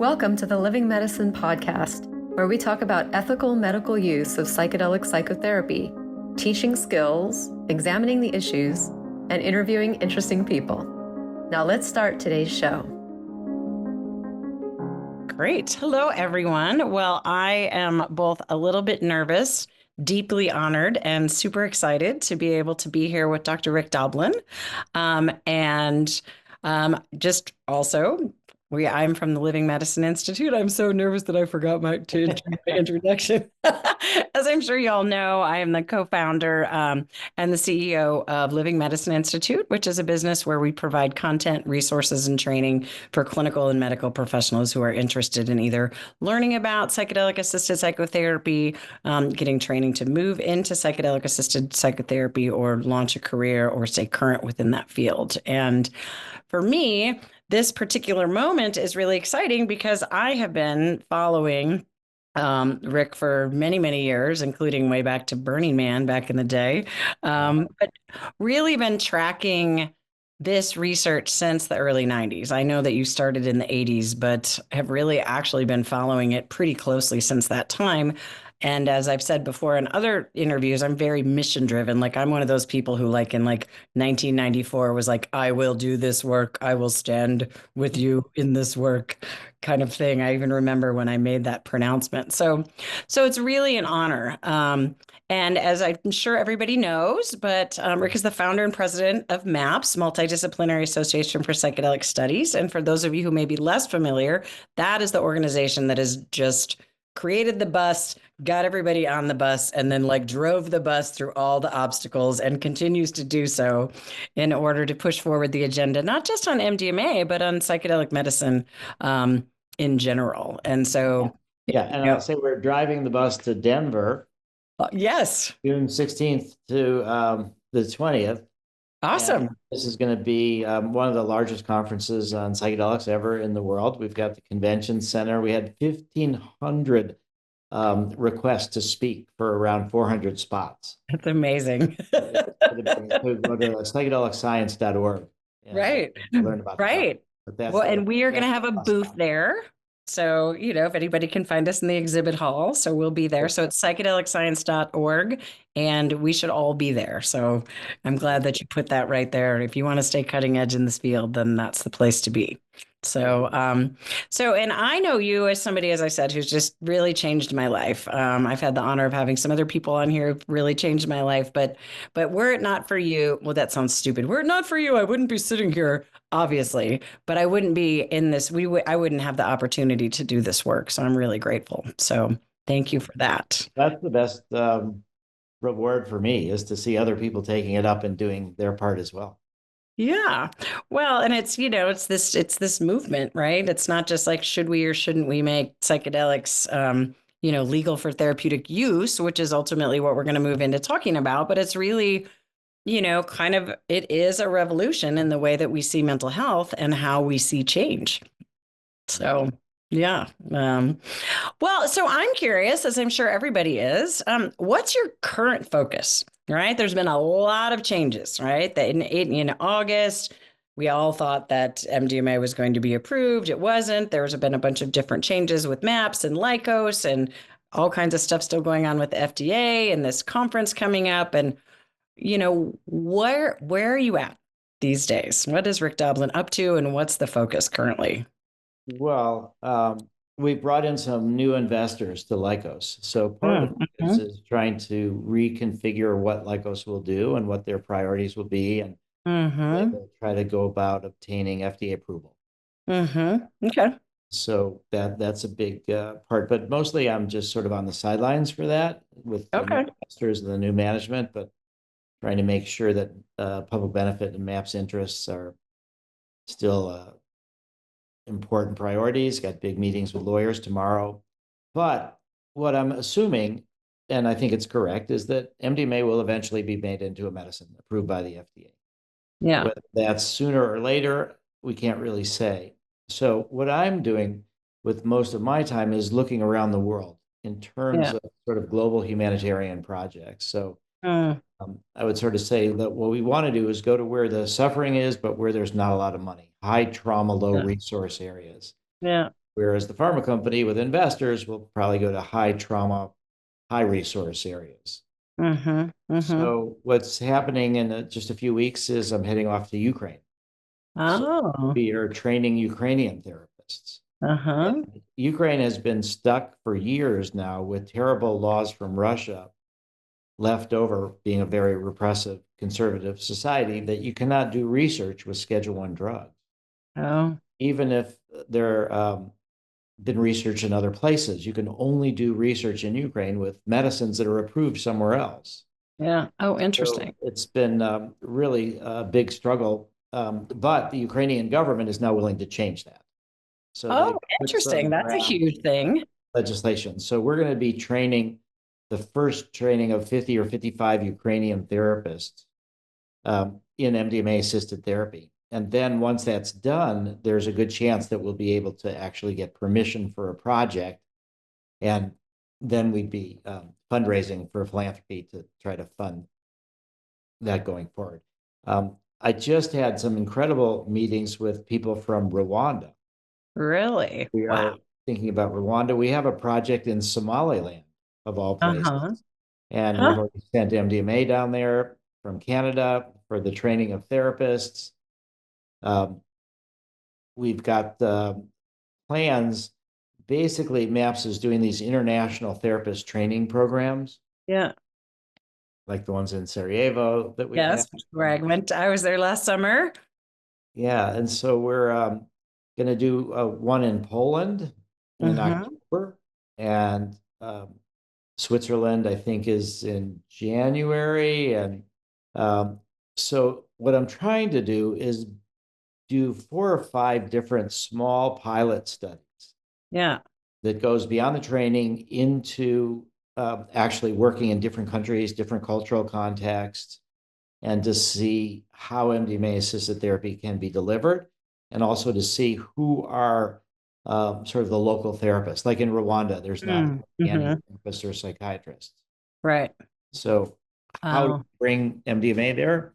Welcome to the Living Medicine podcast, where we talk about ethical medical use of psychedelic psychotherapy, teaching skills, examining the issues, and interviewing interesting people. Now let's start today's show. Great. Hello, everyone. Well, I am both a little bit nervous, deeply honored, and super excited to be able to be here with Dr. Rick Doblin. Just also, I'm from the Living Medicine Institute. I'm so nervous that I forgot my introduction. As I'm sure you all know, I am the co-founder and the CEO of Living Medicine Institute, which is a business where we provide content, resources, and training for clinical and medical professionals who are interested in either learning about psychedelic-assisted psychotherapy, getting training to move into psychedelic-assisted psychotherapy, or launch a career or stay current within that field. And for me, this particular moment is really exciting because I have been following Rick for many, many years, including way back to Burning Man back in the day, but really been tracking this research since the early 90s. I know that you started in the 80s, but have really actually been following it pretty closely since that time. And as I've said before in other interviews, I'm very mission driven. Like I'm one of those people who like in like 1994 was like, I will do this work. I will stand with you in this work kind of thing. I even remember when I made that pronouncement. So it's really an honor. And as I'm sure everybody knows, but Rick is the founder and president of MAPS, Multidisciplinary Association for Psychedelic Studies. And for those of you who may be less familiar, that is the organization that has just created the bus, got everybody on the bus, and then like drove the bus through all the obstacles and continues to do so in order to push forward the agenda, not just on MDMA, but on psychedelic medicine in general. And so, yeah, and I'll say we're driving the bus to Denver. Yes. June 16th to the 20th. Awesome. And this is going to be one of the largest conferences on psychedelics ever in the world. We've got the convention center. We had 1,500 requests to speak for around 400 spots. That's amazing. Go to psychedelicscience.org. Right. Learn about right. Well, and we are going to have a booth there. So, if anybody can find us in the exhibit hall, so we'll be there. So it's psychedelicscience.org, and we should all be there. So I'm glad that you put that right there. If you want to stay cutting edge in this field, then that's the place to be. So, and I know you as somebody, as I said, who's just really changed my life. I've had the honor of having some other people on here who've really changed my life, but were it not for you, well, that sounds stupid. Were it not for you, I wouldn't be sitting here, obviously, but I wouldn't be in this. I wouldn't have the opportunity to do this work. So I'm really grateful. So thank you for that. That's the best reward for me, is to see other people taking it up and doing their part as well. Yeah. Well, and it's this movement, right? It's not just like, should we or shouldn't we make psychedelics, legal for therapeutic use, which is ultimately what we're going to move into talking about. But it's really, it is a revolution in the way that we see mental health and how we see change. So, yeah. Well, so I'm curious, as I'm sure everybody is, what's your current focus? Right. There's been a lot of changes, right? In August, we all thought that MDMA was going to be approved. It wasn't. There's been a bunch of different changes with MAPS and Lykos and all kinds of stuff still going on with the FDA and this conference coming up. And, where are you at these days? What is Rick Doblin up to, and what's the focus currently? Well, we brought in some new investors to Lykos. So part of this is trying to reconfigure what Lykos will do and what their priorities will be, and try to go about obtaining FDA approval. Okay. So that's a big part, but mostly I'm just sort of on the sidelines for that with the new investors and the new management, but trying to make sure that public benefit and MAPS interests are still important priorities. Got big meetings with lawyers tomorrow. But what I'm assuming, and I think it's correct, is that MDMA will eventually be made into a medicine approved by the FDA. Yeah. Whether that's sooner or later, we can't really say. So what I'm doing with most of my time is looking around the world in terms of sort of global humanitarian projects. So I would sort of say that what we want to do is go to where the suffering is, but where there's not a lot of money, high trauma, low resource areas. Yeah. Whereas the pharma company with investors will probably go to high trauma, high resource areas. So what's happening in just a few weeks is I'm heading off to Ukraine. So Oh. we are training Ukrainian therapists. Uh-huh. And Ukraine has been stuck for years now with terrible laws from Russia left over, being a very repressive conservative society, that you cannot do research with Schedule One drugs. Oh. Even if they're been researched in other places, you can only do research in Ukraine with medicines that are approved somewhere else. Yeah. Oh, interesting. So it's been really a big struggle, but the Ukrainian government is now willing to change that. So Oh, interesting. That's a huge thing. Legislation. So we're going to be training the first training of 50 or 55 Ukrainian therapists in MDMA assisted therapy. And then once that's done, there's a good chance that we'll be able to actually get permission for a project. And then we'd be fundraising for philanthropy to try to fund that going forward. I just had some incredible meetings with people from Rwanda. Really? We are thinking about Rwanda. We have a project in Somaliland, of all places. And we've already sent MDMA down there from Canada for the training of therapists. We've got plans. Basically, MAPS is doing these international therapist training programs. Yeah. Like the ones in Sarajevo that we Yes, where I was there last summer. Yeah, and so we're going to do one in Poland in October, and Switzerland, I think, is in January. And so what I'm trying to do is do 4 or 5 different small pilot studies. Yeah. That goes beyond the training into actually working in different countries, different cultural contexts, and to see how MDMA assisted therapy can be delivered, and also to see who are sort of the local therapists. Like in Rwanda, there's not any therapists or psychiatrists. Right. So how to bring MDMA there?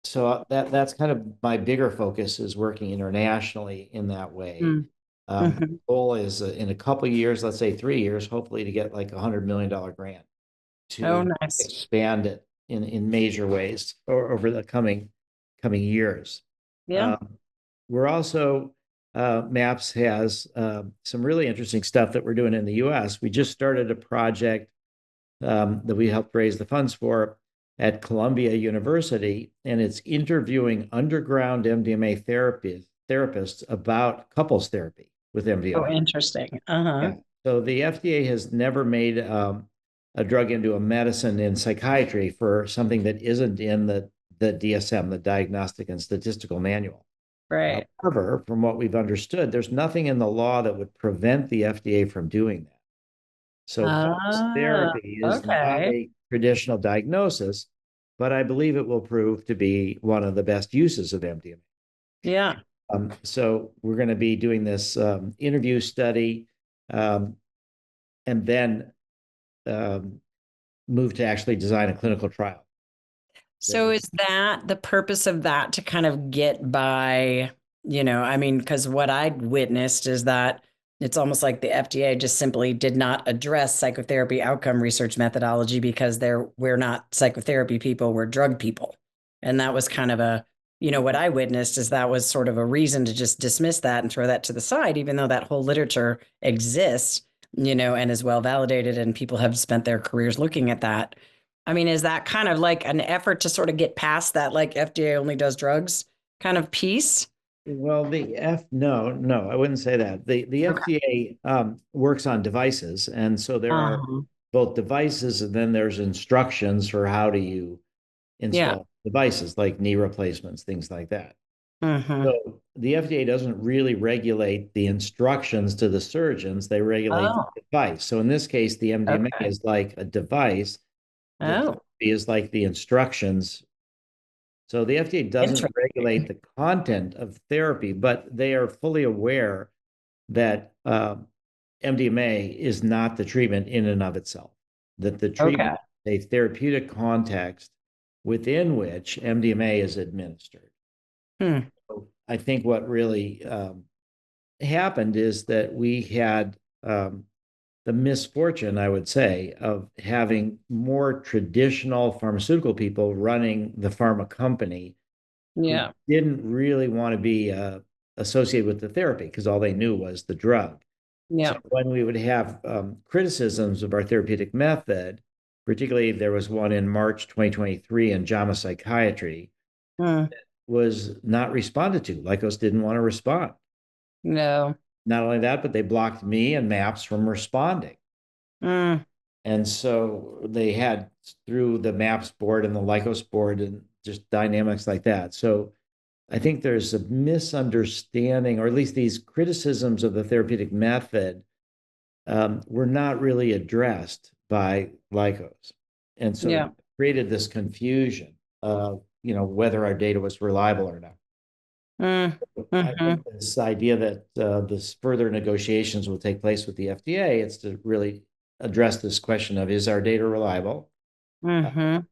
So that's kind of my bigger focus, is working internationally in that way. The goal is in a couple of years, let's say 3 years, hopefully to get like $100 million grant to expand it in major ways over the coming years. Yeah. We're also, MAPS has some really interesting stuff that we're doing in the US. We just started a project that we helped raise the funds for at Columbia University, and it's interviewing underground MDMA therapists about couples therapy with MDMA. Oh, interesting. Yeah. So the FDA has never made a drug into a medicine in psychiatry for something that isn't in the DSM, the Diagnostic and Statistical Manual. Right. However, from what we've understood, there's nothing in the law that would prevent the FDA from doing that. So couples therapy is not a traditional diagnosis, but I believe it will prove to be one of the best uses of MDMA. Yeah. So we're going to be doing this interview study, and then move to actually design a clinical trial. So is that the purpose of that, to kind of get by, I mean, because what I witnessed is that it's almost like the FDA just simply did not address psychotherapy outcome research methodology because we're not psychotherapy people, we're drug people. And that was kind of what I witnessed is that was sort of a reason to just dismiss that and throw that to the side, even though that whole literature exists, and is well validated and people have spent their careers looking at that. I mean, is that kind of like an effort to sort of get past that, like FDA only does drugs kind of piece? Well, no, I wouldn't say that. The FDA works on devices, and so there are both devices, and then there's instructions for how do you install devices, like knee replacements, things like that. So the FDA doesn't really regulate the instructions to the surgeons; they regulate the device. So in this case, the MDMA is like a device. The is like the instructions. So the FDA doesn't regulate the content of therapy, but they are fully aware that MDMA is not the treatment in and of itself, that the treatment is a therapeutic context within which MDMA is administered. So I think what really happened is that we had the misfortune, I would say, of having more traditional pharmaceutical people running the pharma company who Yeah. didn't really want to be associated with the therapy because all they knew was the drug. So Yeah. when we would have criticisms of our therapeutic method, particularly there was one in March 2023 in JAMA Psychiatry, Mm. was not responded to. Lycos didn't want to respond. No. Not only that, but they blocked me and MAPS from responding. Mm. And so they had through the MAPS board and the Lycos board and just dynamics like that. So I think there's a misunderstanding, or at least these criticisms of the therapeutic method were not really addressed by Lycos. And so Yeah. it created this confusion of, whether our data was reliable or not. Mm. I think Mm-hmm. this idea that this further negotiations will take place with the FDA, it's to really address this question of, is our data reliable? Mm-hmm.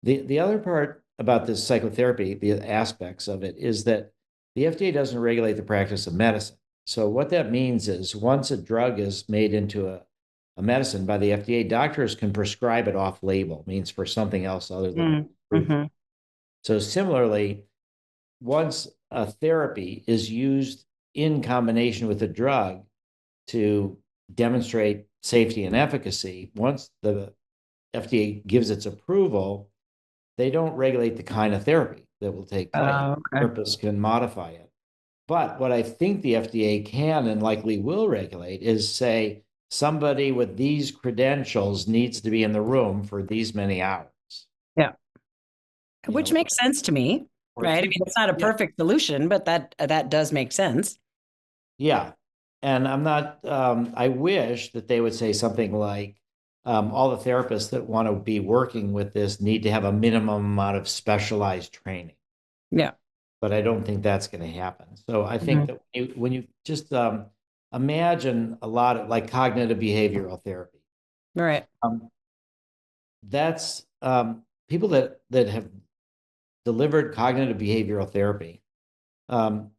The other part about this psychotherapy, the aspects of it, is that the FDA doesn't regulate the practice of medicine. So what that means is once a drug is made into a medicine by the FDA, doctors can prescribe it off label, means for something else other than Mm-hmm. So similarly, once a therapy is used in combination with a drug to demonstrate safety and efficacy, once the FDA gives its approval, they don't regulate the kind of therapy that will take place. Okay. Therapists can modify it. But what I think the FDA can and likely will regulate is say somebody with these credentials needs to be in the room for these many hours. Yeah. You Which know, makes sense to me, or right? I two, mean, it's not a yeah, perfect solution, but that does make sense. yeah. And I'm not, I wish that they would say something like, all the therapists that want to be working with this need to have a minimum amount of specialized training. Yeah. But I don't think that's going to happen. So I think Mhm. that when you just imagine a lot of like cognitive behavioral therapy, All right. that's people that have delivered cognitive behavioral therapy um,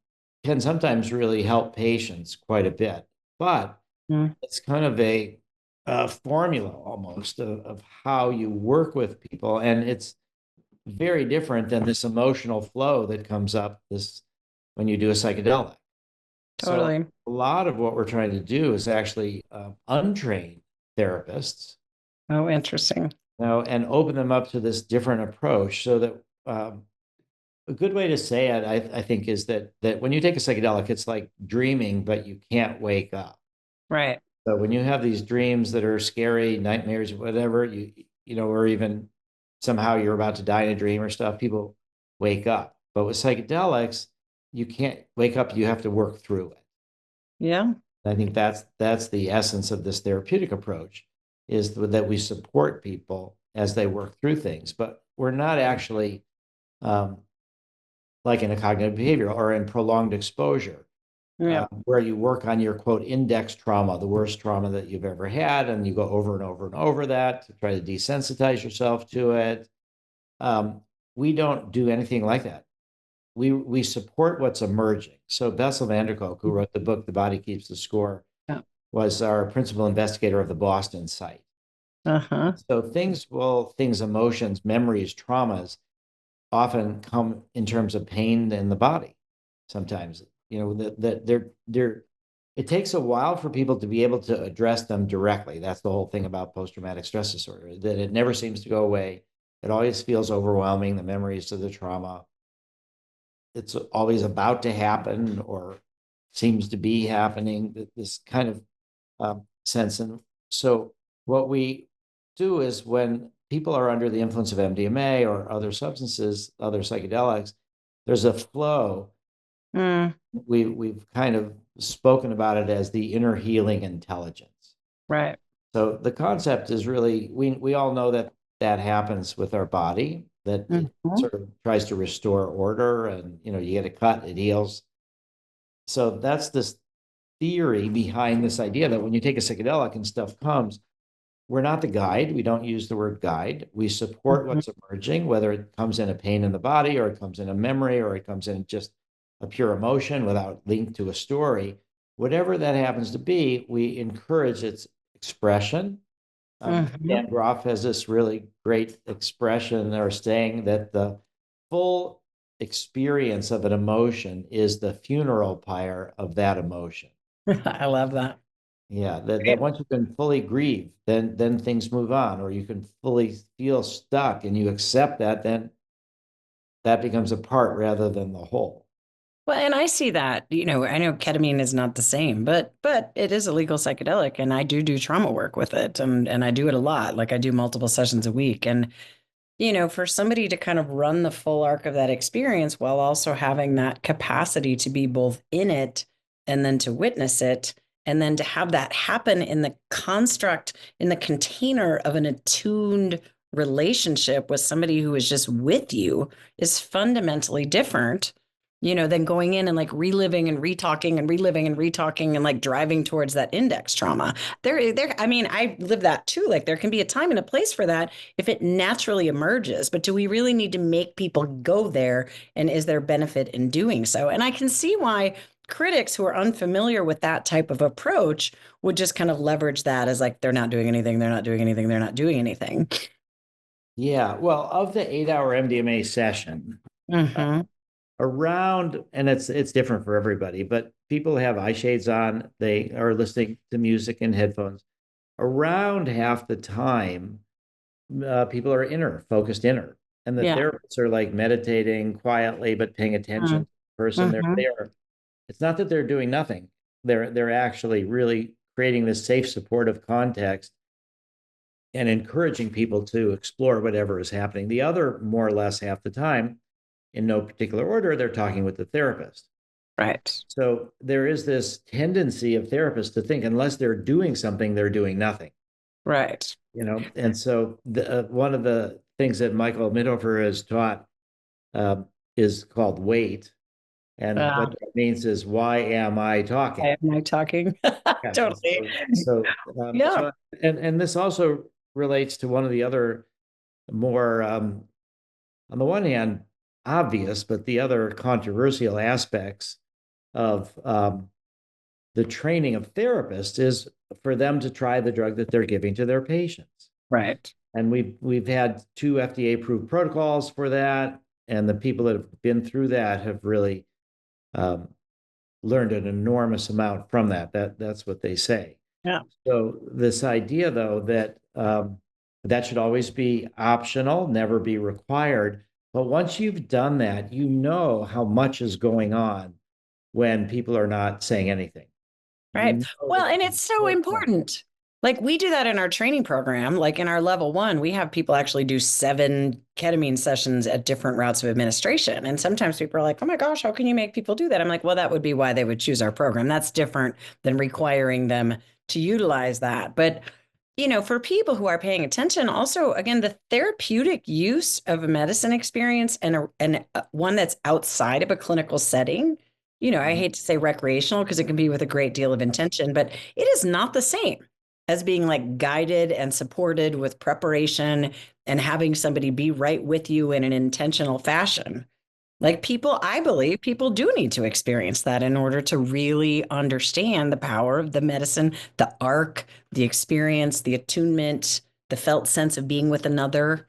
can sometimes really help patients quite a bit. But Mm. it's kind of a formula almost of how you work with people, and it's very different than this emotional flow that comes up this when you do a psychedelic. So Totally. a lot of what we're trying to do is actually untrain therapists, Oh, interesting. and open them up to this different approach so that a good way to say it, I think, is that when you take a psychedelic, it's like dreaming, but you can't wake up. Right. So when you have these dreams that are scary, nightmares, whatever, or even somehow you're about to die in a dream or stuff, people wake up. But with psychedelics, you can't wake up, you have to work through it. Yeah. I think that's the essence of this therapeutic approach, is that we support people as they work through things, but we're not actually um, like in a cognitive behavior or in prolonged exposure, Yeah. where you work on your quote index trauma, the worst trauma that you've ever had, and you go over and over and over that to try to desensitize yourself to it. We don't do anything like that. We support what's emerging. So Bessel van der Kolk, who wrote the book The Body Keeps the Score, Yeah. was our principal investigator of the Boston site. Uh-huh. So things, emotions, memories, traumas often come in terms of pain in the body. Sometimes, that they're it takes a while for people to be able to address them directly. That's the whole thing about post-traumatic stress disorder, that it never seems to go away. It always feels overwhelming, the memories of the trauma. It's always about to happen or seems to be happening, this kind of sense. And so what we do is when people are under the influence of MDMA or other substances, other psychedelics, there's a flow. Mm. We've kind of spoken about it as the inner healing intelligence. Right. So the concept is really, we all know that happens with our body, that it Mhm. sort of tries to restore order, and you get a cut, it heals. So that's this theory behind this idea that when you take a psychedelic and stuff comes, we're not the guide. We don't use the word guide. We support Mhm. what's emerging, whether it comes in a pain in the body or it comes in a memory or it comes in just a pure emotion without link to a story. whatever that happens to be, we encourage its expression. Dan Grof has this really great expression or saying that the full experience of an emotion is the funeral pyre of that emotion. I love that. Yeah, that once you can fully grieve, then things move on, or you can fully feel stuck and you accept that, then that becomes a part rather than the whole. Well, and I see that, I know ketamine is not the same, but it is a legal psychedelic, and I do trauma work with it, and I do it a lot. Like I do multiple sessions a week, and for somebody to kind of run the full arc of that experience while also having that capacity to be both in it and then to witness it, and then to have that happen in the construct, in the container of an attuned relationship with somebody who is just with you is fundamentally different, than going in and like reliving and retalking and reliving and retalking and like driving towards that index trauma. I mean, I live that too. Like there can be a time and a place for that if it naturally emerges, but do we really need to make people go there? And is there benefit in doing so? And I can see why critics who are unfamiliar with that type of approach would just kind of leverage that as like, they're not doing anything, they're not doing anything, they're not doing anything. Yeah, well, of the 8-hour MDMA session, around, and it's different for everybody, but people have eye shades on, they are listening to music in headphones. Around half the time, people are focused inner, and the therapists are like meditating quietly but paying attention to the person. They're there. It's not that they're doing nothing. They're actually really creating this safe, supportive context and encouraging people to explore whatever is happening. The other, more or less half the time, in no particular order, they're talking with the therapist. Right. So there is this tendency of therapists to think unless they're doing something, they're doing nothing. Right. And so one of the things that Michael Mithofer has taught is called wait. And what that means is, why am I talking? Why am I talking? Totally. So, and this also relates to one of the other more, on the one hand, obvious, but the other controversial aspects of the training of therapists is for them to try the drug that they're giving to their patients. Right. And we've had 2 FDA-approved protocols for that, and the people that have been through that have really learned an enormous amount from that. That's what they say. Yeah. So this idea, though, that that should always be optional, never be required. But once you've done that, you know how much is going on when people are not saying anything. Right. Well, and it's so important. Like we do that in our training program. Like in our level 1, we have people actually do 7 ketamine sessions at different routes of administration. And sometimes people are like, oh my gosh, how can you make people do that? I'm like, well, that would be why they would choose our program. That's different than requiring them to utilize that. But for people who are paying attention, also, again, the therapeutic use of a medicine experience and one that's outside of a clinical setting, I hate to say recreational because it can be with a great deal of intention, but it is not the same as being like guided and supported with preparation and having somebody be right with you in an intentional fashion. Like I believe people do need to experience that in order to really understand the power of the medicine, the arc, the experience, the attunement, the felt sense of being with another.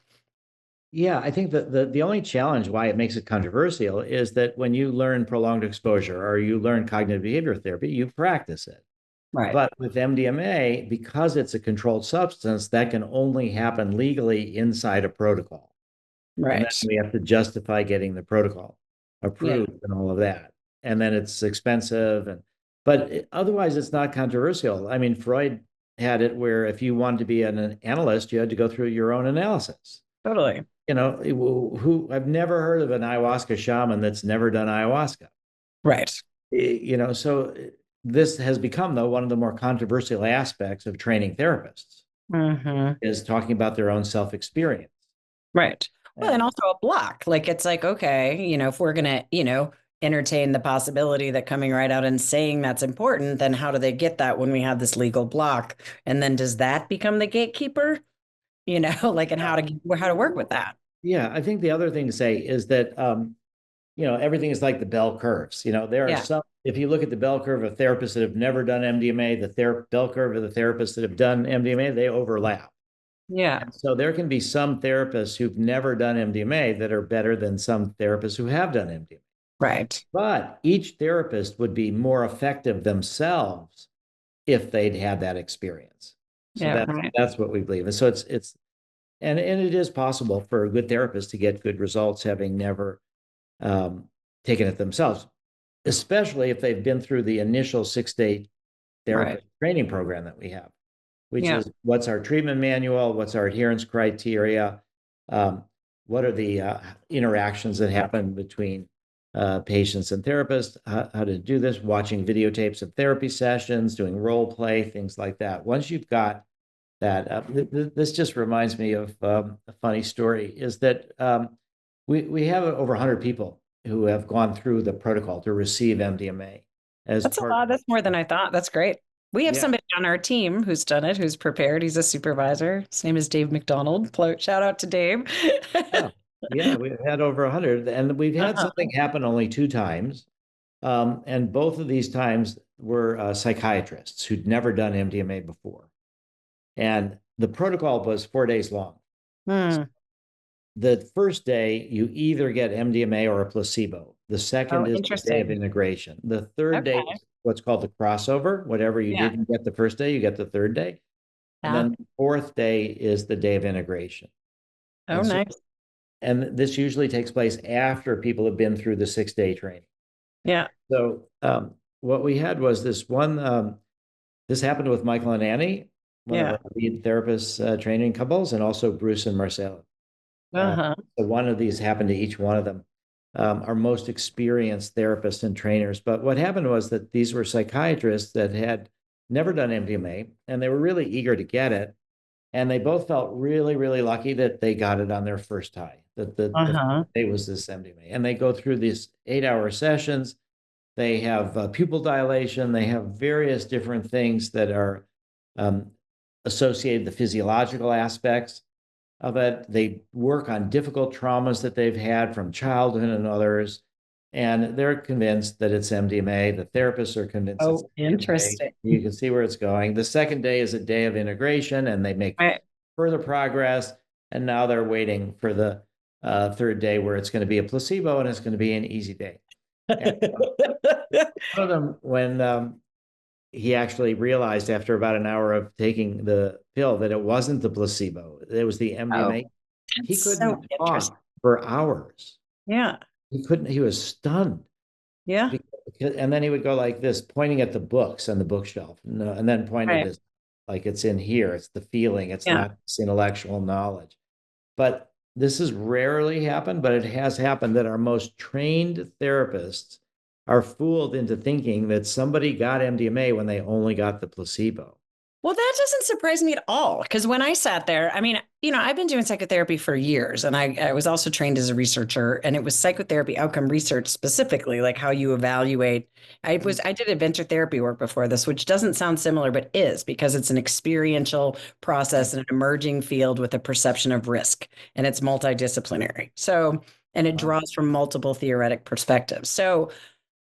Yeah, I think that the only challenge why it makes it controversial is that when you learn prolonged exposure or you learn cognitive behavioral therapy, you practice it. Right. But with MDMA, because it's a controlled substance, that can only happen legally inside a protocol. Right. And then we have to justify getting the protocol approved and all of that. And then it's expensive. But otherwise, it's not controversial. I mean, Freud had it where if you wanted to be an analyst, you had to go through your own analysis. Totally. I've never heard of an ayahuasca shaman that's never done ayahuasca. Right. So this has become, though, one of the more controversial aspects of training therapists is talking about their own self-experience. Right. Well, and also a block. Like, it's like, okay, if we're going to, entertain the possibility that coming right out and saying that's important, then how do they get that when we have this legal block? And then does that become the gatekeeper? And how to work with that? Yeah, I think the other thing to say is that everything is like the bell curves. There are some, if you look at the bell curve of therapists that have never done MDMA, the bell curve of the therapists that have done MDMA, they overlap. Yeah. And so there can be some therapists who've never done MDMA that are better than some therapists who have done MDMA. Right. But each therapist would be more effective themselves if they'd had that experience. So that's what we believe. And so and it is possible for a good therapist to get good results having never taken it themselves, especially if they've been through the initial 6-day therapist training program that we have, which is what's our treatment manual, what's our adherence criteria, what are the interactions that happen between patients and therapists, how to do this, watching videotapes of therapy sessions, doing role play, things like that. Once you've got that, this just reminds me of a funny story, is that we have over 100 people who have gone through the protocol to receive MDMA. That's a lot. That's more than I thought. That's great. We have somebody on our team who's done it, who's prepared. He's a supervisor. His name is Dave McDonald. Shout out to Dave. We've had over 100, and we've had something happen only 2 times. And both of these times were psychiatrists who'd never done MDMA before. And the protocol was 4 days long. The first day, you either get MDMA or a placebo. The second is the day of integration. The third day is what's called the crossover. Whatever you didn't get the first day, you get the third day. And then the fourth day is the day of integration. Nice. And this usually takes place after people have been through the 6-day training. Yeah. So what we had was this one, this happened with Michael and Annie, one of our lead therapists, training couples, and also Bruce and Marcella. So one of these happened to each one of them, our most experienced therapists and trainers. But what happened was that these were psychiatrists that had never done MDMA, and they were really eager to get it. And they both felt really, really lucky that they got it on their first high, that the day was this MDMA. And they go through these 8-hour sessions. They have pupil dilation. They have various different things that are associated, the physiological aspects of it. They work on difficult traumas that they've had from childhood and others. And they're convinced that it's MDMA. The therapists are convinced. Oh, interesting. You can see where it's going. The second day is a day of integration, and they make further progress. And now they're waiting for the third day, where it's going to be a placebo and it's going to be an easy day. And one of them, when he actually realized after about an hour of taking the pill that it wasn't the placebo, it was the MDMA. He couldn't talk for hours. Yeah. He couldn't, he was stunned. Yeah. And then he would go like this, pointing at the books on the bookshelf, and then pointing at this, like it's in here. It's the feeling. It's not this intellectual knowledge. But this has rarely happened, but it has happened that our most trained therapists are fooled into thinking that somebody got MDMA when they only got the placebo. Well, that doesn't surprise me at all, because when I sat there, I mean, I've been doing psychotherapy for years, and I was also trained as a researcher, and it was psychotherapy outcome research specifically, like how you evaluate. I did adventure therapy work before this, which doesn't sound similar, but is, because it's an experiential process in an emerging field with a perception of risk, and it's multidisciplinary. So, and it draws from multiple theoretic perspectives. So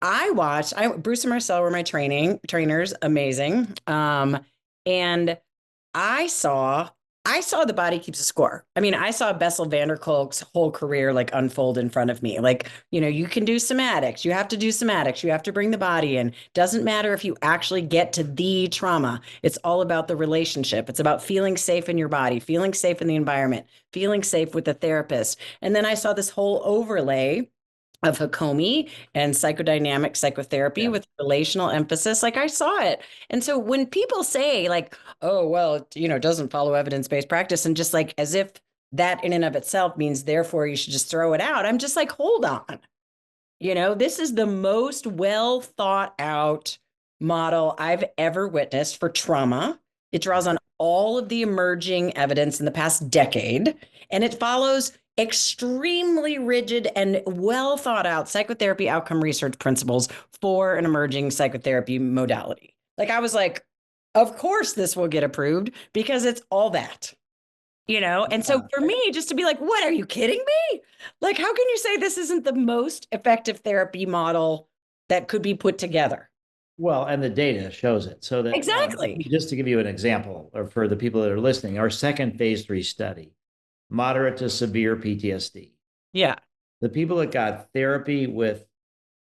Bruce and Marcel were my trainers, amazing. And I saw the body keeps a score. I mean, I saw Bessel van der Kolk's whole career like unfold in front of me. Like, you can do somatics. You have to do somatics. You have to bring the body in. Doesn't matter if you actually get to the trauma. It's all about the relationship. It's about feeling safe in your body, feeling safe in the environment, feeling safe with the therapist. And then I saw this whole overlay of Hakomi and psychodynamic psychotherapy with relational emphasis. Like, I saw it. And so when people say like, oh, well, it doesn't follow evidence-based practice, and just like as if that in and of itself means therefore you should just throw it out, I'm just like, hold on. This is the most well thought out model I've ever witnessed for trauma. It draws on all of the emerging evidence in the past decade, and it follows extremely rigid and well thought out psychotherapy outcome research principles for an emerging psychotherapy modality. Like, I was like, of course this will get approved, because it's all that. And so for me, just to be like, what, are you kidding me? Like, how can you say this isn't the most effective therapy model that could be put together? Well, and the data shows it. So that Exactly. just to give you an example, or for the people that are listening, our second phase 3 study, moderate to severe PTSD. Yeah. The people that got therapy with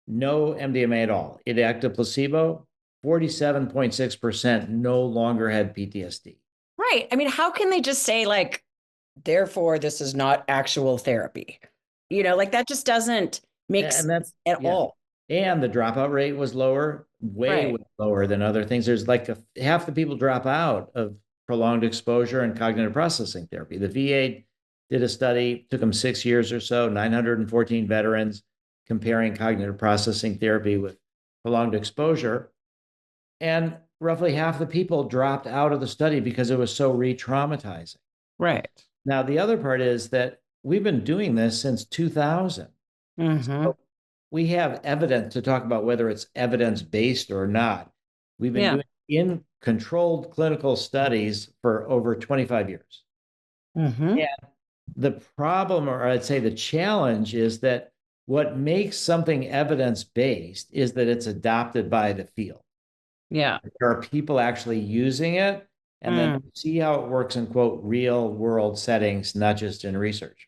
no MDMA at all, inactive placebo, 47.6% no longer had PTSD. Right. I mean, how can they just say, like, therefore, this is not actual therapy? Like that just doesn't make And that's, sense at yeah. all. And the dropout rate was lower, way Right. lower than other things. There's like half the people drop out of prolonged exposure and cognitive processing therapy. The VA did a study, took them 6 years or so, 914 veterans, comparing cognitive processing therapy with prolonged exposure. And roughly half the people dropped out of the study because it was so re-traumatizing. Right. Now, the other part is that we've been doing this since 2000. So we have evidence to talk about whether it's evidence-based or not. We've been doing in controlled clinical studies for over 25 years. And the problem, or I'd say the challenge, is that what makes something evidence-based is that it's adopted by the field. Yeah. There are people actually using it, and then see how it works in, quote, real world settings, not just in research.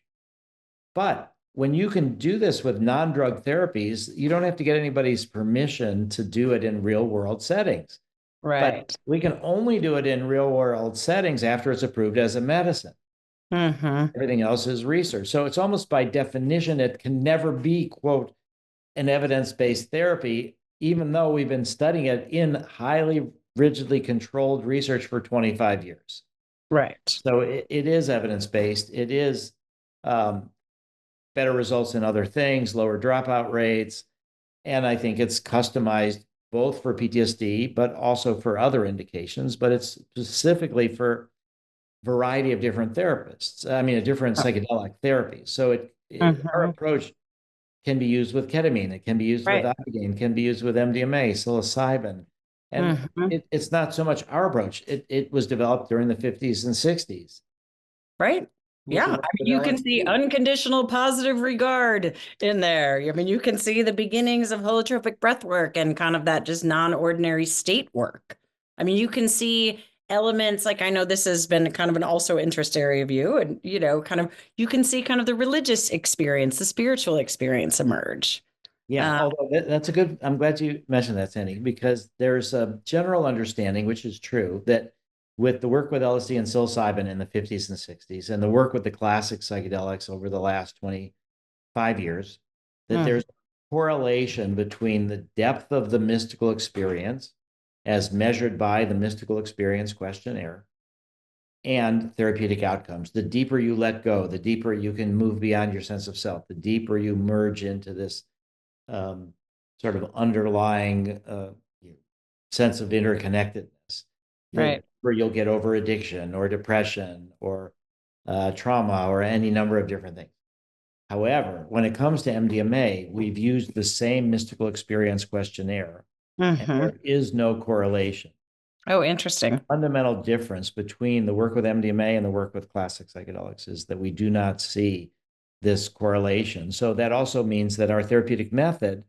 But when you can do this with non-drug therapies, you don't have to get anybody's permission to do it in real world settings. Right. But we can only do it in real world settings after it's approved as a medicine. Everything else is research. So it's almost by definition, it can never be, quote, an evidence-based therapy, even though we've been studying it in highly rigidly controlled research for 25 years. Right. So it is evidence-based. It is better results in other things, lower dropout rates. And I think it's customized both for PTSD, but also for other indications, but it's specifically for variety of different therapists. I mean, a different psychedelic therapy. So our approach can be used with ketamine. It can be used with ibogaine, can be used with MDMA, psilocybin. And it's not so much our approach. It was developed during the 50s and 60s. Right. Yeah. I mean, you can see unconditional positive regard in there. I mean, you can see the beginnings of holotropic breathwork and kind of that just non-ordinary state work. I mean, you can see elements, like, I know this has been kind of an also interest area of you, and, kind of, you can see kind of the religious experience, the spiritual experience emerge. Yeah, although that's I'm glad you mentioned that, Sandy, because there's a general understanding, which is true, that with the work with LSD and psilocybin in the 50s and 60s, and the work with the classic psychedelics over the last 25 years, that there's a correlation between the depth of the mystical experience, as measured by the mystical experience questionnaire, and therapeutic outcomes. The deeper you let go, the deeper you can move beyond your sense of self, the deeper you merge into this sort of underlying sense of interconnectedness. Right. Where you'll get over addiction or depression or trauma or any number of different things. However, when it comes to MDMA, we've used the same mystical experience questionnaire, and there is no correlation. Oh, interesting. The fundamental difference between the work with MDMA and the work with classic psychedelics is that we do not see this correlation. So that also means that our therapeutic method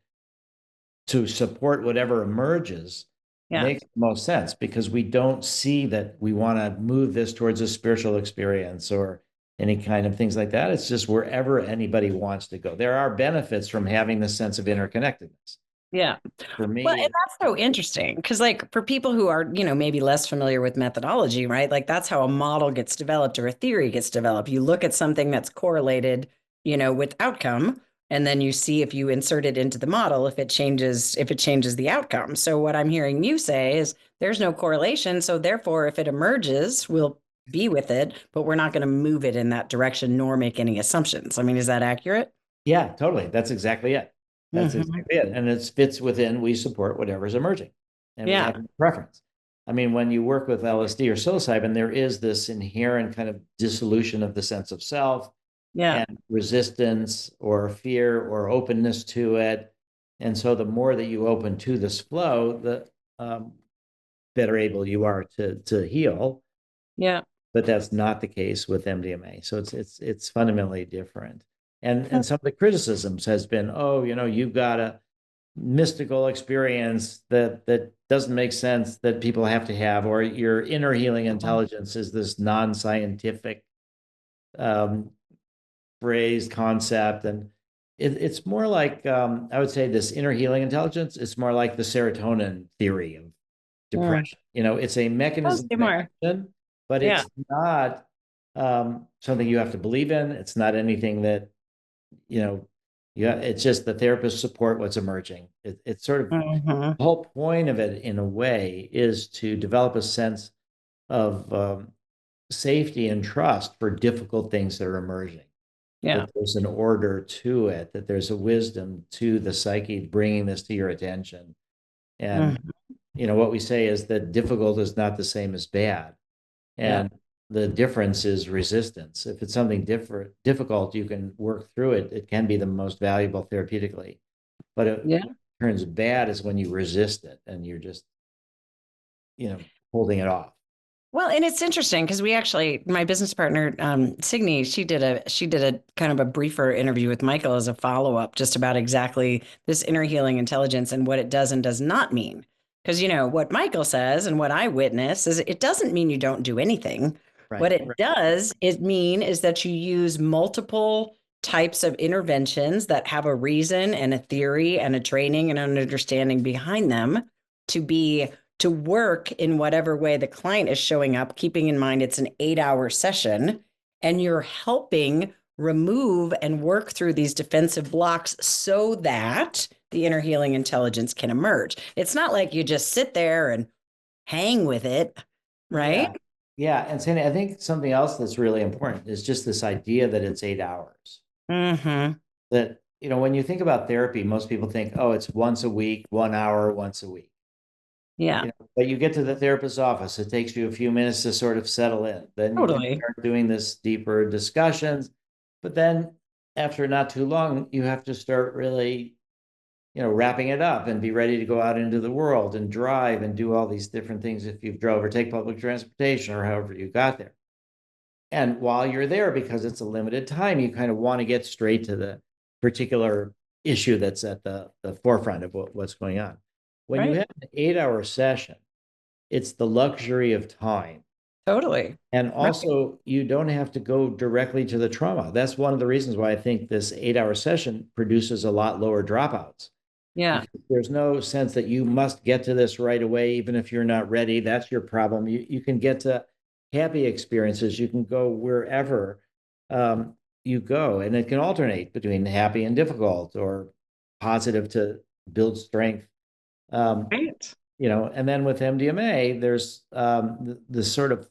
to support whatever emerges makes the most sense, because we don't see that we want to move this towards a spiritual experience or any kind of things like that. It's just wherever anybody wants to go. There are benefits from having the sense of interconnectedness. Yeah. For me, well, and that's so interesting, because, like, for people who are, maybe less familiar with methodology, right? Like, that's how a model gets developed or a theory gets developed. You look at something that's correlated, with outcome, and then you see, if you insert it into the model, if it changes the outcome. So what I'm hearing you say is there's no correlation. So therefore, if it emerges, we'll be with it, but we're not going to move it in that direction nor make any assumptions. I mean, is that accurate? Yeah, totally. That's exactly it. That's exactly it. And it fits within, we support whatever's emerging. And we have a preference. I mean, when you work with LSD or psilocybin, there is this inherent kind of dissolution of the sense of self. And resistance or fear or openness to it. And so the more that you open to this flow, the better able you are to heal. Yeah. but that's not the case with MDMA. So it's fundamentally different. And some of the criticisms has been, oh, you've got a mystical experience that doesn't make sense that people have to have, or your inner healing intelligence is this non-scientific phrase concept. And it's more like, I would say this inner healing intelligence, it's more like the serotonin theory of depression. It's a mechanism of action, but it's not something you have to believe in. It's not anything that, it's just the therapists support what's emerging. It's sort of the whole point of it, in a way, is to develop a sense of safety and trust for difficult things that are emerging. Yeah. That there's an order to it, that there's a wisdom to the psyche bringing this to your attention. And, what we say is that difficult is not the same as bad. And the difference is resistance. If it's something difficult, you can work through it. It can be the most valuable therapeutically. But it turns bad is when you resist it and you're just, holding it off. Well, and it's interesting because we actually, my business partner, Signe, she did a kind of a briefer interview with Michael as a follow-up just about exactly this inner healing intelligence and what it does and does not mean. Because, what Michael says and what I witness is it doesn't mean you don't do anything. Right. What it does mean is that you use multiple types of interventions that have a reason and a theory and a training and an understanding behind them to work in whatever way the client is showing up, keeping in mind it's an 8-hour session, and you're helping remove and work through these defensive blocks so that the inner healing intelligence can emerge. It's not like you just sit there and hang with it, right? Yeah. And Sandy, I think something else that's really important is just this idea that it's 8 hours. That, when you think about therapy, most people think, oh, it's once a week, 1 hour, once a week. Yeah. But you get to the therapist's office, it takes you a few minutes to sort of settle in. Then you can start doing this deeper discussions. But then after not too long, you have to start really, wrapping it up and be ready to go out into the world and drive and do all these different things if you've drove or take public transportation or however you got there. And while you're there, because it's a limited time, you kind of want to get straight to the particular issue that's at the forefront of what's going on. When you have an 8-hour session, it's the luxury of time. Totally. And also, you don't have to go directly to the trauma. That's one of the reasons why I think this 8-hour session produces a lot lower dropouts. Yeah. Because there's no sense that you must get to this right away, even if you're not ready. That's your problem. You can get to happy experiences. You can go wherever you go, and it can alternate between happy and difficult or positive to build strength. And then with MDMA, there's this sort of,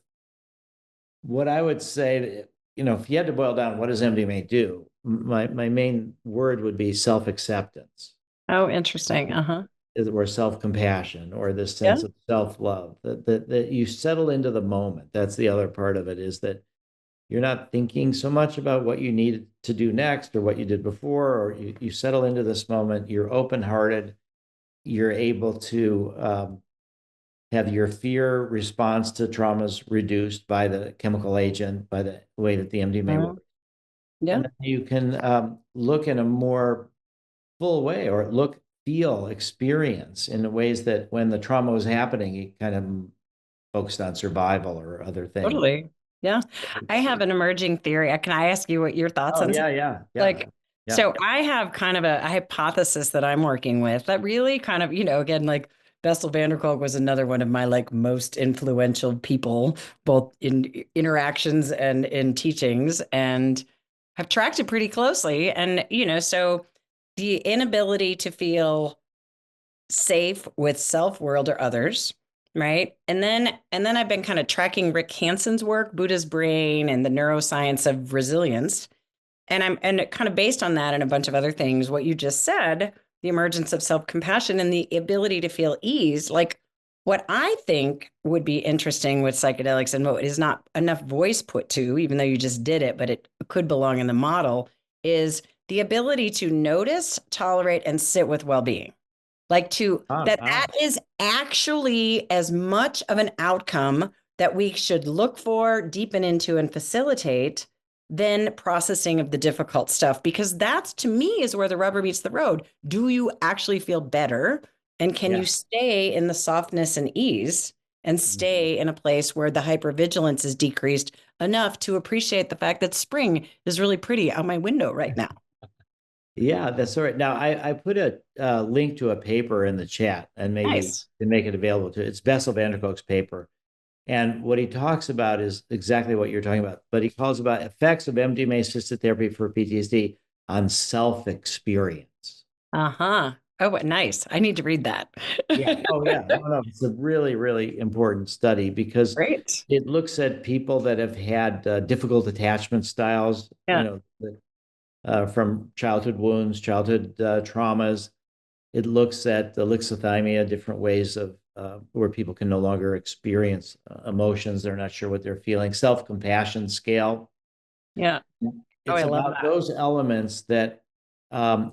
what I would say, if you had to boil down, what does MDMA do? My main word would be self-acceptance. Oh, interesting. Or self-compassion, or this sense of self-love, that you settle into the moment. That's the other part of it, is that you're not thinking so much about what you need to do next or what you did before, or you settle into this moment, you're open-hearted, you're able to have your fear response to traumas reduced by the chemical agent, by the way that the MDMA works. And then you can look in a more full way, or feel, experience in ways that when the trauma was happening, you kind of focused on survival or other things. Totally. Yeah. I have an emerging theory. Can I ask you what your thoughts on? So I have kind of a hypothesis that I'm working with that really kind of, again, like Bessel van der Kolk was another one of my most influential people, both in interactions and in teachings, and I've tracked it pretty closely. And, so the inability to feel safe with self-world or others, right? And then I've been kind of tracking Rick Hanson's work, Buddha's brain, and the neuroscience of resilience. And kind of based on that and a bunch of other things, what you just said, the emergence of self-compassion and the ability to feel ease, what I think would be interesting with psychedelics, and what is not enough voice put to, even though you just did it, but it could belong in the model, is the ability to notice, tolerate, and sit with well-being. That is actually as much of an outcome that we should look for, deepen into, and facilitate than processing of the difficult stuff, because that's, to me, is where the rubber meets the road. Do you actually feel better? And can you stay in the softness and ease and stay in a place where the hypervigilance is decreased enough to appreciate the fact that spring is really pretty out my window right now? Yeah, that's all right. Now, I put a link to a paper in the chat, and maybe to make it available to, it's Bessel van der Kolk's paper. And what he talks about is exactly what you're talking about, but he calls about effects of MDMA-assisted therapy for PTSD on self-experience. Uh-huh. Oh, what nice. I need to read that. Yeah. Oh, yeah. No, it's a really, really important study because Great. it looks at people that have had difficult attachment styles, from childhood wounds, childhood traumas. It looks at the alexithymia, different ways of where people can no longer experience emotions. They're not sure what they're feeling. Self-compassion scale. Yeah. It's about those elements that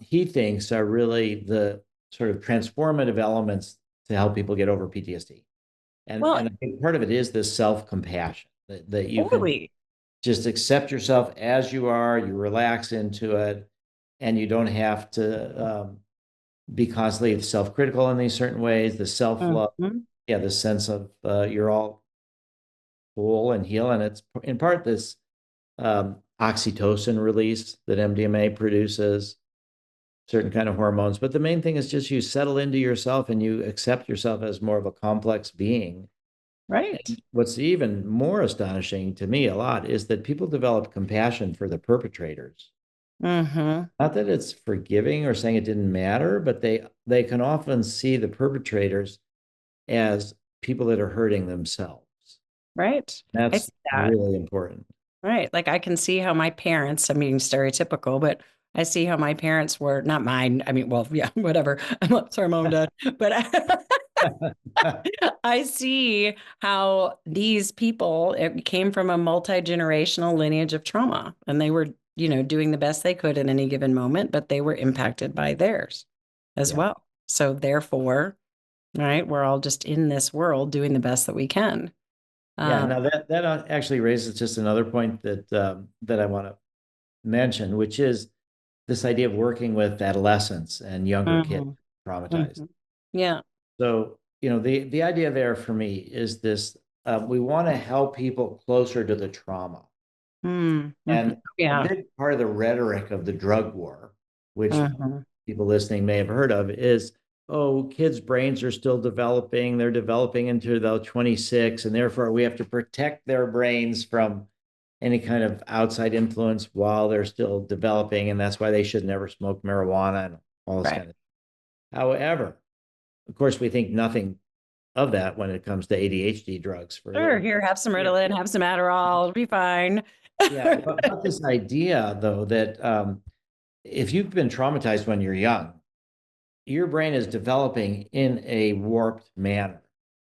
he thinks are really the sort of transformative elements to help people get over PTSD. And I think part of it is this self-compassion that you can just accept yourself as you are, you relax into it, and you don't have to be constantly self-critical in these certain ways, the self-love, the sense of you're all whole and heal. And it's in part this oxytocin release that MDMA produces, certain kind of hormones. But the main thing is just you settle into yourself and you accept yourself as more of a complex being. Right. And what's even more astonishing to me a lot is that people develop compassion for the perpetrators. Not that it's forgiving or saying it didn't matter, but they can often see the perpetrators as people that are hurting themselves. Right. That's really important. Right. Like I can see how my parents, I'm being stereotypical, but I see how my parents were, not mine. I mean, well, yeah, whatever. I'm sorry, mom and dad, but I see how these people came from a multi-generational lineage of trauma, and they were, doing the best they could in any given moment, but they were impacted by theirs as well. So therefore, right, we're all just in this world doing the best that we can. Now that actually raises just another point that that I want to mention, which is this idea of working with adolescents and younger kids traumatized. Yeah. So, the idea there for me is this, we want to help people closer to the trauma. And a big part of the rhetoric of the drug war, which people listening may have heard of, is, oh, kids' brains are still developing. They're developing into the 26, and therefore we have to protect their brains from any kind of outside influence while they're still developing. And that's why they should never smoke marijuana and all this kind of thing. However, of course, we think nothing of that when it comes to ADHD drugs. Sure, here, have some Ritalin, have some Adderall, it'll be fine. But this idea, though, that if you've been traumatized when you're young, your brain is developing in a warped manner.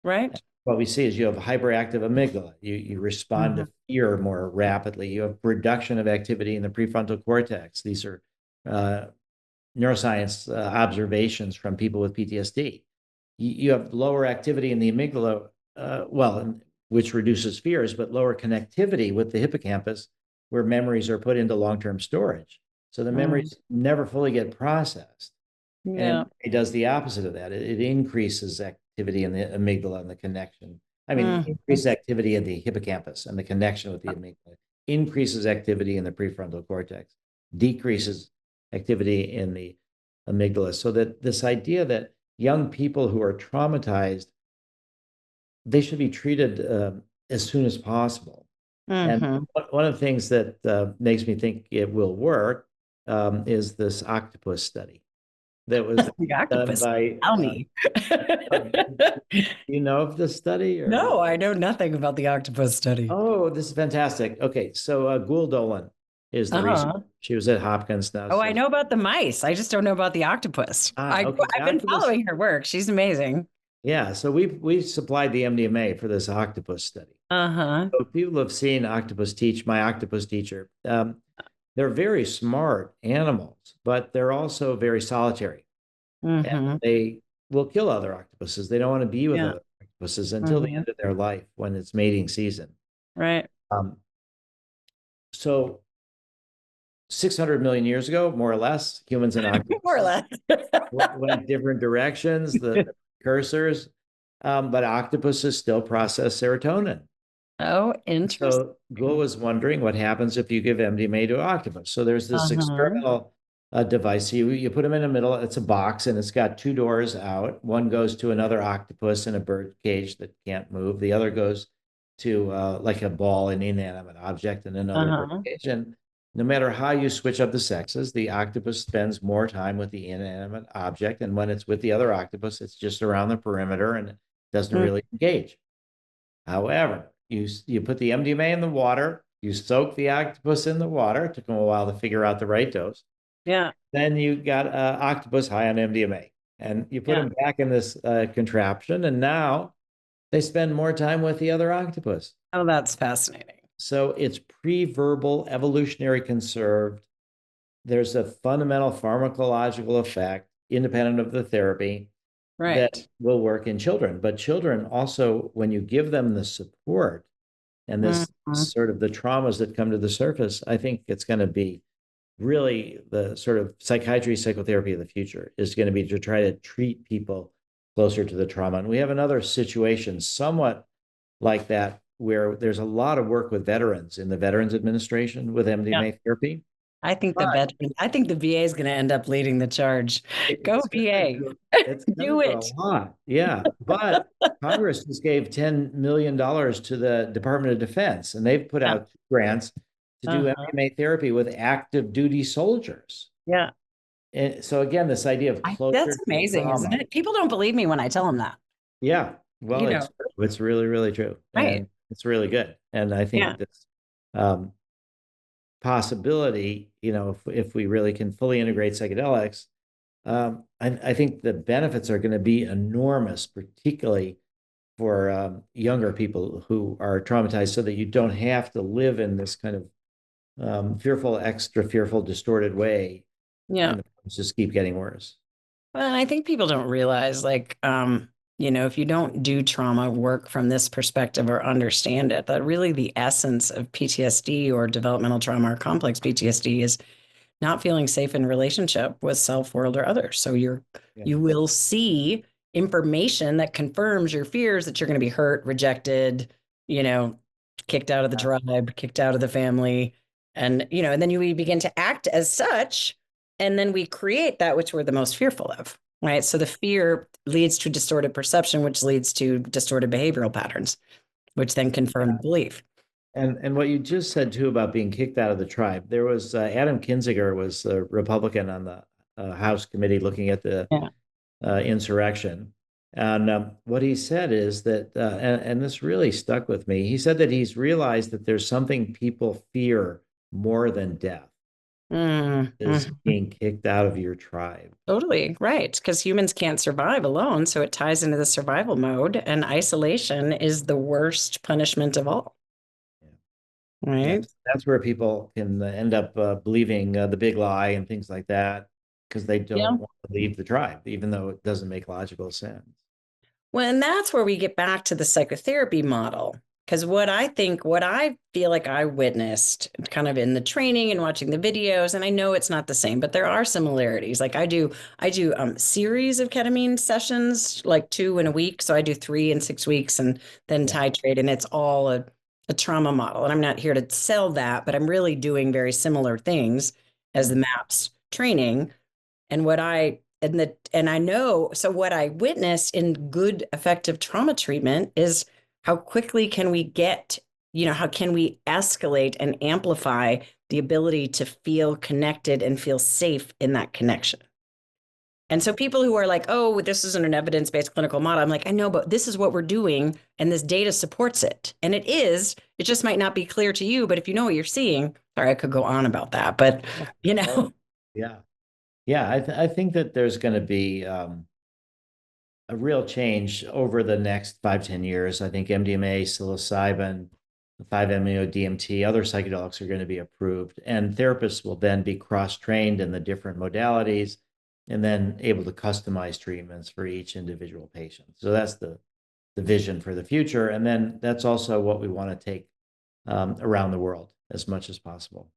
Right. What we see is you have a hyperactive amygdala. You respond to fear more rapidly. You have reduction of activity in the prefrontal cortex. These are neuroscience observations from people with PTSD. You have lower activity in the amygdala, which reduces fears, but lower connectivity with the hippocampus, where memories are put into long-term storage. So the memories never fully get processed. And it does the opposite of that. It increases activity in the amygdala and the connection. I mean, increases activity in the hippocampus and the connection with the amygdala, increases activity in the prefrontal cortex, decreases activity in the amygdala. So that this idea that young people who are traumatized, they should be treated as soon as possible. And one of the things that makes me think it will work is this octopus study that was done by. Tell me. You know of the study? Or? No, I know nothing about the octopus study. Oh, this is fantastic. Okay, so Doblin is the researcher. She was at Hopkins now. Oh, I know about the mice. I just don't know about the octopus. I've been following her work. She's amazing. Yeah, so we supplied the MDMA for this octopus study. So people have seen octopus teach, my octopus teacher. They're very smart animals, but they're also very solitary. And they will kill other octopuses. They don't want to be with other octopuses until the end of their life when it's mating season. Right. So 600 million years ago, more or less, humans and octopuses More or less. went different directions, the cursors, but octopuses still process serotonin. Oh, interesting. So Gould was wondering what happens if you give MDMA to an octopus. So there's this experimental device. You put them in the middle. It's a box, and it's got two doors out. One goes to another octopus in a bird cage that can't move. The other goes to like a ball, an inanimate object, in another bird cage. And no matter how you switch up the sexes, the octopus spends more time with the inanimate object. And when it's with the other octopus, it's just around the perimeter and it doesn't really engage. However, you put the MDMA in the water, you soak the octopus in the water. It took them a while to figure out the right dose. Yeah. Then you got octopus high on MDMA, and you put them back in this contraption, and now they spend more time with the other octopus. Oh, that's fascinating. So it's pre-verbal, evolutionary conserved. There's a fundamental pharmacological effect, independent of the therapy, that will work in children. But children also, when you give them the support and this sort of the traumas that come to the surface, I think it's going to be really the sort of psychiatry, psychotherapy of the future is going to be to try to treat people closer to the trauma. And we have another situation somewhat like that, where there's a lot of work with veterans in the Veterans Administration with MDMA therapy. I think the VA is going to end up leading the charge. Go VA. Do it. A lot. Yeah. But Congress just gave $10 million to the Department of Defense, and they've put out grants to do MDMA therapy with active duty soldiers. Yeah. And so again, this idea of closer. That's amazing, isn't it? People don't believe me when I tell them that. Yeah. Well, it's really, really true. Right. And it's really good. And I think this possibility, if we really can fully integrate psychedelics, I think the benefits are going to be enormous, particularly for younger people who are traumatized, so that you don't have to live in this kind of fearful, extra fearful, distorted way. Yeah. And just keep getting worse. Well, I think people don't realize, if you don't do trauma work from this perspective or understand it, that really the essence of PTSD or developmental trauma or complex PTSD is not feeling safe in relationship with self, world, or others. So you will see information that confirms your fears that you're going to be hurt, rejected, kicked out of the tribe, kicked out of the family. And, and then you begin to act as such. And then we create that which we're the most fearful of, right? So the fear leads to distorted perception, which leads to distorted behavioral patterns, which then confirm belief. And what you just said too about being kicked out of the tribe, there was Adam Kinzinger was a Republican on the House committee looking at the insurrection. And what he said is that, and this really stuck with me, he said that he's realized that there's something people fear more than death. Is being kicked out of your tribe. Totally right, because humans can't survive alone, so it ties into the survival mode, and isolation is the worst punishment of all. Right. That's where people can end up believing the big lie and things like that, because they don't want to leave the tribe, even though it doesn't make logical sense. Well, and that's where we get back to the psychotherapy model. Because what I feel like I witnessed kind of in the training and watching the videos, and I know it's not the same, but there are similarities. Like I do series of ketamine sessions, like 2 in a week. So I do 3 in 6 weeks and then titrate, and it's all a trauma model. And I'm not here to sell that, but I'm really doing very similar things as the MAPS training. And what I witnessed in good, effective trauma treatment is how quickly can we get, how can we escalate and amplify the ability to feel connected and feel safe in that connection? And so people who are like, oh, this isn't an evidence-based clinical model. I'm like, I know, but this is what we're doing. And this data supports it. And it just might not be clear to you, but if you know what you're seeing, sorry, I could go on about that, but Yeah. Yeah. I think that there's going to be, a real change over the next 5-10 years. I think MDMA, psilocybin, 5-MeO DMT, other psychedelics are going to be approved, and therapists will then be cross-trained in the different modalities and then able to customize treatments for each individual patient. So that's the the vision for the future. And then that's also what we want to take around the world as much as possible.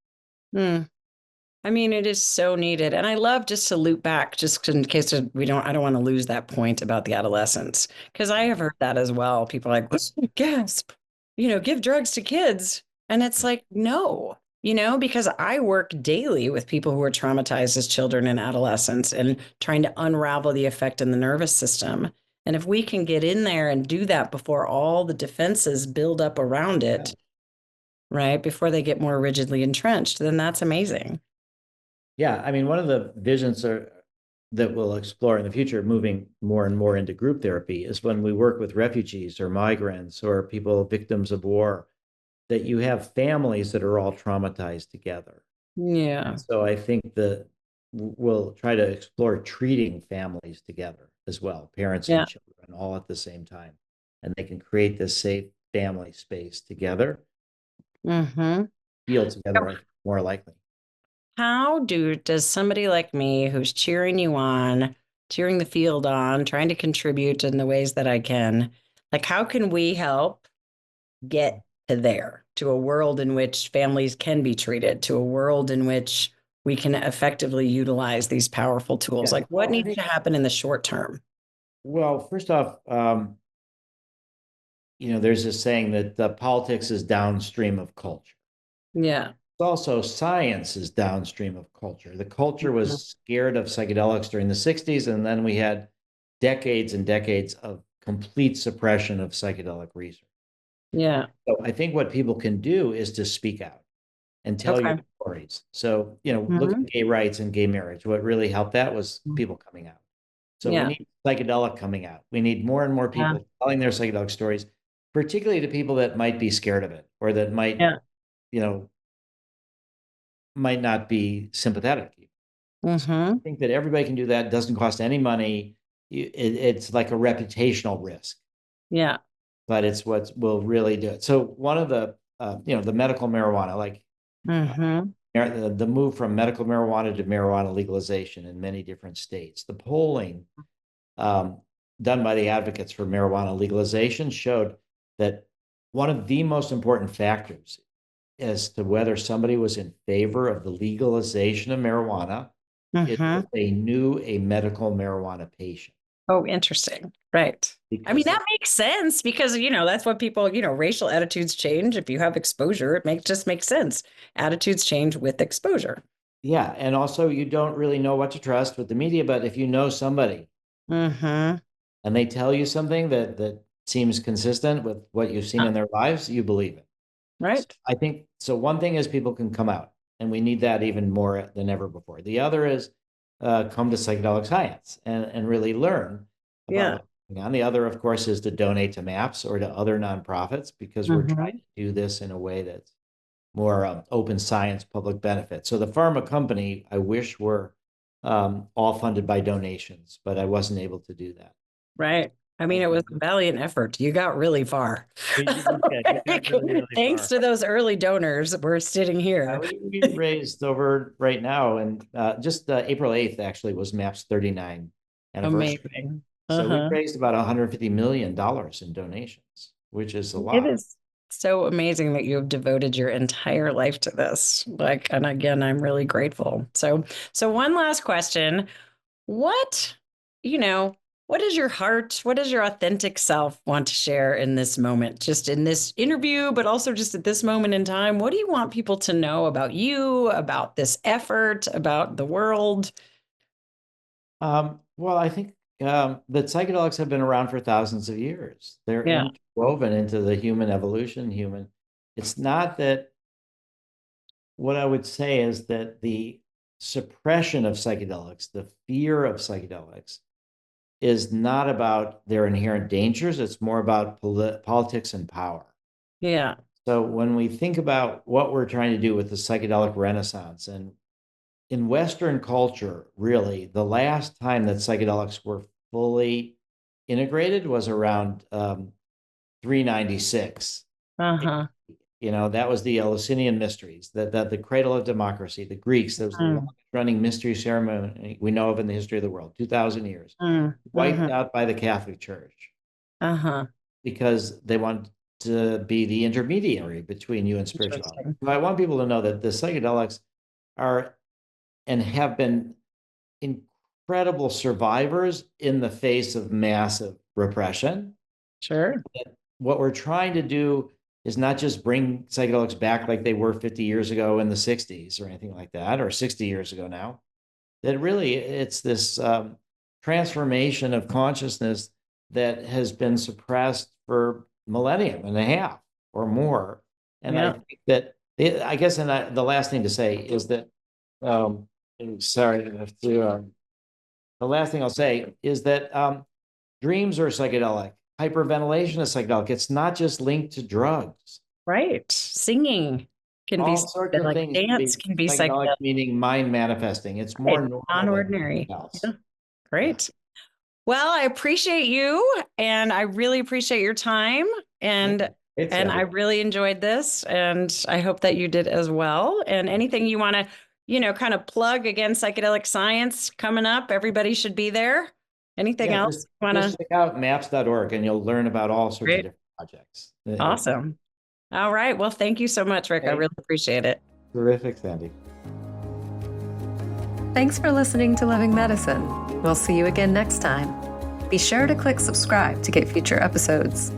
I mean, it is so needed. And I love, just to loop back, just in case I don't want to lose that point about the adolescents, because I have heard that as well. People are like, gasp, give drugs to kids. And it's like, no, because I work daily with people who are traumatized as children and adolescents and trying to unravel the effect in the nervous system. And if we can get in there and do that before all the defenses build up around it, right, before they get more rigidly entrenched, then that's amazing. Yeah, I mean, one of the visions that we'll explore in the future, moving more and more into group therapy, is when we work with refugees or migrants or people victims of war, that you have families that are all traumatized together. Yeah. And so I think that we'll try to explore treating families together as well, parents and children all at the same time. And they can create this safe family space together. Feel together, I think, more likely. How does somebody like me who's cheering you on, cheering the field on, trying to contribute in the ways that I can, like, how can we help get to a world in which families can be treated, to a world in which we can effectively utilize these powerful tools? Like, what needs to happen in the short term? Well, first off, there's this saying that politics is downstream of culture. Yeah. Also, science is downstream of culture. The culture was scared of psychedelics during the 60s, and then we had decades and decades of complete suppression of psychedelic research. Yeah. So I think what people can do is to speak out and tell your stories. So, look at gay rights and gay marriage. What really helped that was people coming out. So we need psychedelic coming out. We need more and more people telling their psychedelic stories, particularly to people that might be scared of it or that might, might not be sympathetic. So I think that everybody can do that. It doesn't cost any money. It's like a reputational risk. Yeah. But it's what will really do it. So one of the, the medical marijuana, like the move from medical marijuana to marijuana legalization in many different states, the polling done by the advocates for marijuana legalization showed that one of the most important factors as to whether somebody was in favor of the legalization of marijuana is if they knew a medical marijuana patient. Oh, interesting. Right. I mean, that makes sense because, that's what people, racial attitudes change. If you have exposure, it just makes sense. Attitudes change with exposure. Yeah. And also, you don't really know what to trust with the media, but if you know somebody and they tell you something that seems consistent with what you've seen in their lives, you believe it. Right. So I think so. One thing is people can come out, and we need that even more than ever before. The other is come to psychedelic science and really learn about what's going on. The other, of course, is to donate to MAPS or to other nonprofits because we're trying to do this in a way that's more open science, public benefit. So the pharma company, I wish were all funded by donations, but I wasn't able to do that. Right. I mean, it was a valiant effort. You got really far. Thanks to those early donors, we're sitting here. We raised over right now, and just April 8th actually was MAP's 39 anniversary. Amazing. So we raised about $150 million in donations, which is a lot. It is so amazing that you have devoted your entire life to this. And again, I'm really grateful. So one last question. What does your heart, what does your authentic self want to share in this moment, just in this interview, but also just at this moment in time? What do you want people to know about you, about this effort, about the world? Well, I think that psychedelics have been around for thousands of years. They're interwoven into the human evolution. It's not that, what I would say is that the suppression of psychedelics, the fear of psychedelics, is not about their inherent dangers. It's more about politics and power. Yeah. So when we think about what we're trying to do with the psychedelic renaissance, and in Western culture, really, the last time that psychedelics were fully integrated was around 396. That was the Eleusinian mysteries, that the cradle of democracy, the Greeks, that was the longest running mystery ceremony we know of in the history of the world, 2,000 years, wiped out by the Catholic Church. because they want to be the intermediary between you and spirituality. So I want people to know that the psychedelics are and have been incredible survivors in the face of massive repression. Sure. What we're trying to do is not just bring psychedelics back like they were 50 years ago in the 60s or anything like that, or 60 years ago now. That really, it's this transformation of consciousness that has been suppressed for millennium and a half or more. And I think that, I guess, and the last thing to say is that, sorry, I have to, the last thing I'll say is that dreams are psychedelic. Hyperventilation is psychedelic. It's not just linked to drugs. Right. Singing can All be sorts of like things. dance can be psychedelic. Meaning mind manifesting. It's more normal non-ordinary. Yeah. Great. Well, I appreciate you, and I really appreciate your time, and I really enjoyed this, and I hope that you did as well. And anything you want to, kind of plug again, psychedelic science coming up, everybody should be there. Anything else you want to check out maps.org and you'll learn about all sorts of different projects. Awesome. All right. Well, thank you so much, Rick. I really appreciate it. Terrific, Sandy. Thanks for listening to Living Medicine. We'll see you again next time. Be sure to click subscribe to get future episodes.